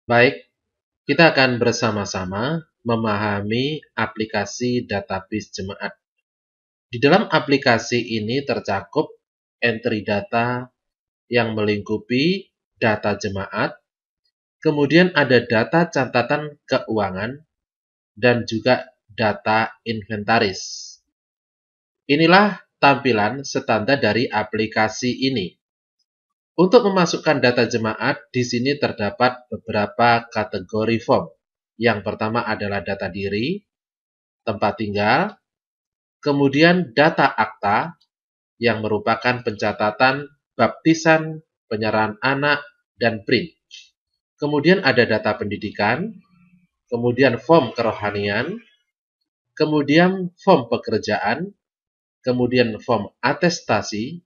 Baik, kita akan bersama-sama memahami aplikasi database jemaat. Di dalam aplikasi ini tercakup entry data yang melingkupi data jemaat, kemudian ada data catatan keuangan, dan juga data inventaris. Inilah tampilan standar dari aplikasi ini. Untuk memasukkan data jemaat, di sini terdapat beberapa kategori form. Yang pertama adalah data diri, tempat tinggal, kemudian data akta yang merupakan pencatatan baptisan, penyerahan anak, dan print. Kemudian ada data pendidikan, kemudian form kerohanian, kemudian form pekerjaan, kemudian form atestasi,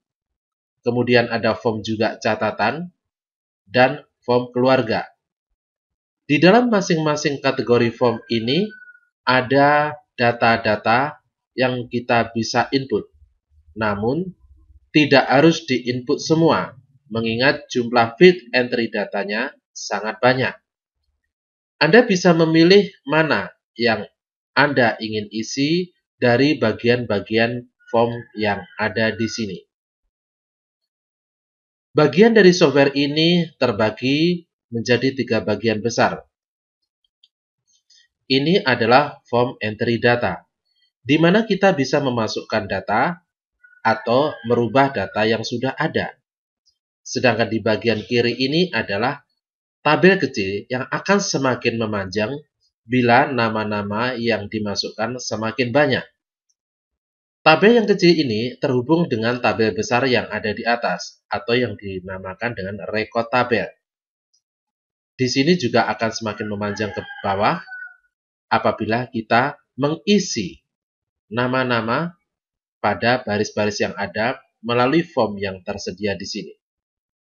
kemudian ada form juga catatan, dan form keluarga. Di dalam masing-masing kategori form ini ada data-data yang kita bisa input. Namun, tidak harus di-input semua, mengingat jumlah field entry datanya sangat banyak. Anda bisa memilih mana yang Anda ingin isi dari bagian-bagian form yang ada di sini. Bagian dari software ini terbagi menjadi 3 bagian besar. Ini adalah form entry data, di mana kita bisa memasukkan data atau merubah data yang sudah ada. Sedangkan di bagian kiri ini adalah tabel kecil yang akan semakin memanjang bila nama-nama yang dimasukkan semakin banyak. Tabel yang kecil ini terhubung dengan tabel besar yang ada di atas, atau yang dinamakan dengan record tabel. Di sini juga akan semakin memanjang ke bawah apabila kita mengisi nama-nama pada baris-baris yang ada melalui form yang tersedia di sini.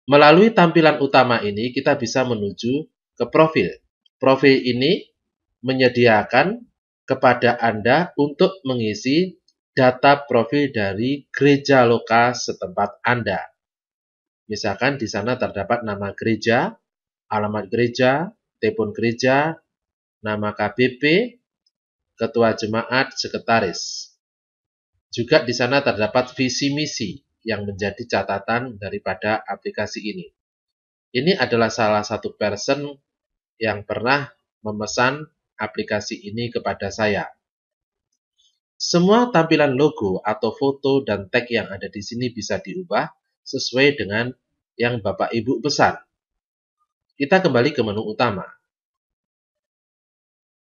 Melalui tampilan utama ini, kita bisa menuju ke profil. Profil ini menyediakan kepada Anda untuk mengisi data profil dari gereja lokal setempat Anda. Misalkan di sana terdapat nama gereja, alamat gereja, telepon gereja, nama KBP, ketua jemaat, sekretaris. Juga di sana terdapat visi misi yang menjadi catatan daripada aplikasi ini. Ini adalah salah satu person yang pernah memesan aplikasi ini kepada saya. Semua tampilan logo atau foto dan tag yang ada di sini bisa diubah sesuai dengan yang Bapak Ibu pesan. Kita kembali ke menu utama.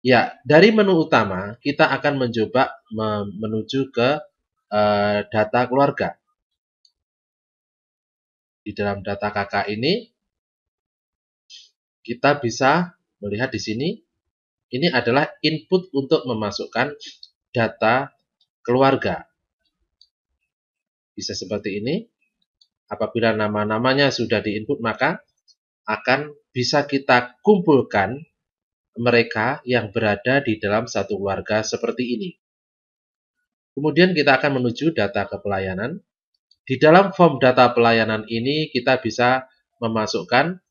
Ya, dari menu utama kita akan mencoba menuju ke data keluarga. Di dalam data kakak ini kita bisa melihat di sini, ini adalah input untuk memasukkan data keluarga. Bisa seperti ini. Apabila nama-namanya sudah diinput, maka akan bisa kita kumpulkan mereka yang berada di dalam satu keluarga seperti ini. Kemudian kita akan menuju data kepelayanan. Di dalam form data pelayanan ini kita bisa memasukkan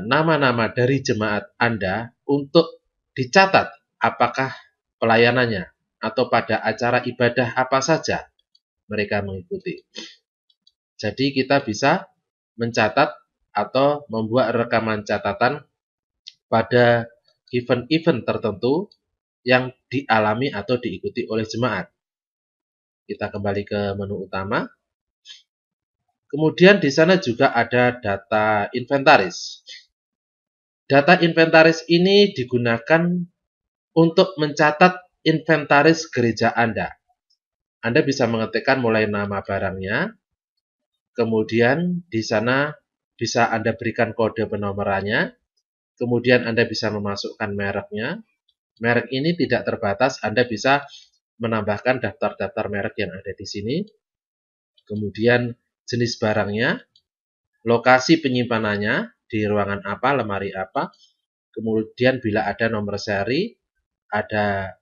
nama-nama dari jemaat Anda untuk dicatat apakah pelayanannya atau pada acara ibadah apa saja mereka mengikuti. Jadi kita bisa mencatat atau membuat rekaman catatan pada event-event tertentu yang dialami atau diikuti oleh jemaat. Kita kembali ke menu utama. Kemudian di sana juga ada data inventaris. Data inventaris ini digunakan untuk mencatat inventaris gereja Anda. Anda bisa mengetikkan mulai nama barangnya, kemudian di sana bisa Anda berikan kode penomorannya, kemudian Anda bisa memasukkan mereknya. Merek ini tidak terbatas, Anda bisa menambahkan daftar-daftar merek yang ada di sini, kemudian jenis barangnya, lokasi penyimpanannya, di ruangan apa, lemari apa, kemudian bila ada nomor seri, ada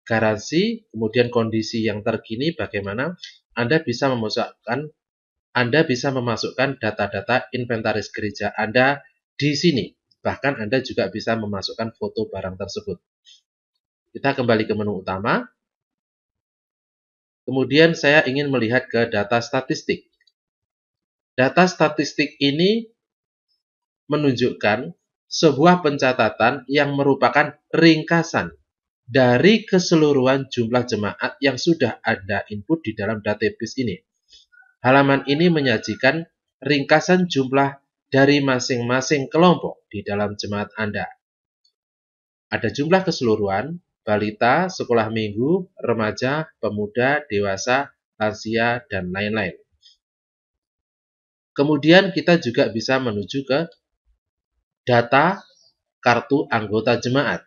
garansi, kemudian kondisi yang terkini bagaimana. Anda bisa memasukkan data-data inventaris gereja Anda di sini. Bahkan Anda juga bisa memasukkan foto barang tersebut. Kita kembali ke menu utama. Kemudian saya ingin melihat ke data statistik. Data statistik ini menunjukkan sebuah pencatatan yang merupakan ringkasan dari keseluruhan jumlah jemaat yang sudah Anda input di dalam database ini. Halaman ini menyajikan ringkasan jumlah dari masing-masing kelompok di dalam jemaat Anda. Ada jumlah keseluruhan, balita, sekolah minggu, remaja, pemuda, dewasa, lansia, dan lain-lain. Kemudian kita juga bisa menuju ke data kartu anggota jemaat.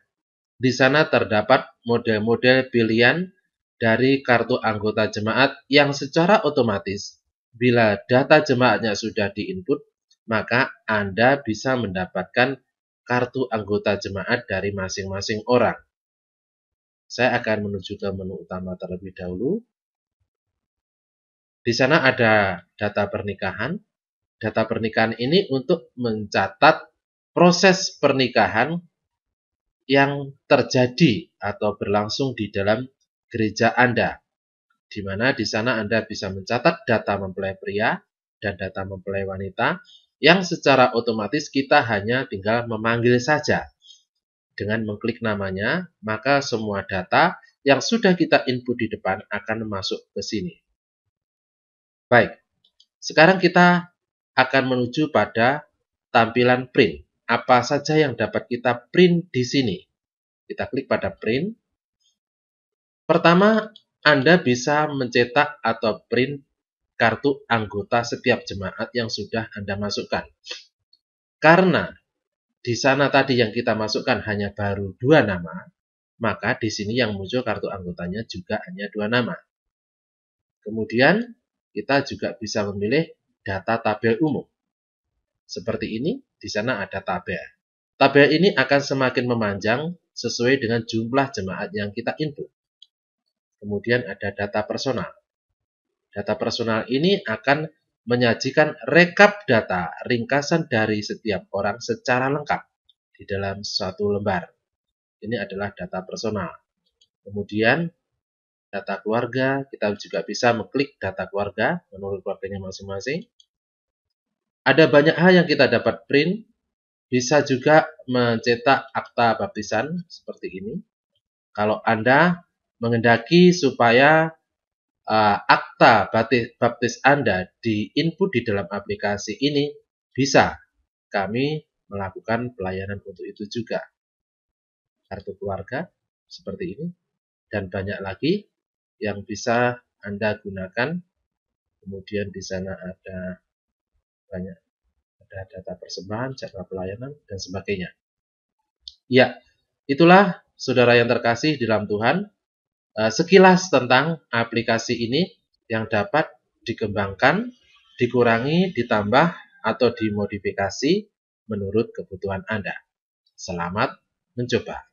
Di sana terdapat model-model pilihan dari kartu anggota jemaat yang secara otomatis, bila data jemaatnya sudah diinput, maka Anda bisa mendapatkan kartu anggota jemaat dari masing-masing orang. Saya akan menuju ke menu utama terlebih dahulu. Di sana ada data pernikahan. Data pernikahan ini untuk mencatat proses pernikahan yang terjadi atau berlangsung di dalam gereja Anda, di mana di sana Anda bisa mencatat data mempelai pria dan data mempelai wanita yang secara otomatis kita hanya tinggal memanggil saja. Dengan mengklik namanya, maka semua data yang sudah kita input di depan akan masuk ke sini. Baik, sekarang kita akan menuju pada tampilan print. Apa saja yang dapat kita print di sini? Kita klik pada print. Pertama, Anda bisa mencetak atau print kartu anggota setiap jemaat yang sudah Anda masukkan. Karena di sana tadi yang kita masukkan hanya baru 2 nama, maka di sini yang muncul kartu anggotanya juga hanya 2 nama. Kemudian, kita juga bisa memilih data tabel umum. Seperti ini, di sana ada tabel. Tabel ini akan semakin memanjang sesuai dengan jumlah jemaat yang kita input. Kemudian ada data personal. Data personal ini akan menyajikan rekap data ringkasan dari setiap orang secara lengkap di dalam suatu lembar. Ini adalah data personal. Kemudian data keluarga, kita juga bisa mengklik data keluarga menurut keluarganya masing-masing. Ada banyak hal yang kita dapat print. Bisa juga mencetak akta baptisan seperti ini. Kalau Anda menghendaki supaya akta baptis Anda diinput di dalam aplikasi ini, bisa kami melakukan pelayanan untuk itu juga. Kartu keluarga seperti ini, dan banyak lagi yang bisa Anda gunakan. Kemudian di sana ada banyak, ada data persembahan, jadwal pelayanan, dan sebagainya. Ya, itulah saudara yang terkasih di dalam Tuhan, sekilas tentang aplikasi ini yang dapat dikembangkan, dikurangi, ditambah, atau dimodifikasi menurut kebutuhan Anda. Selamat mencoba.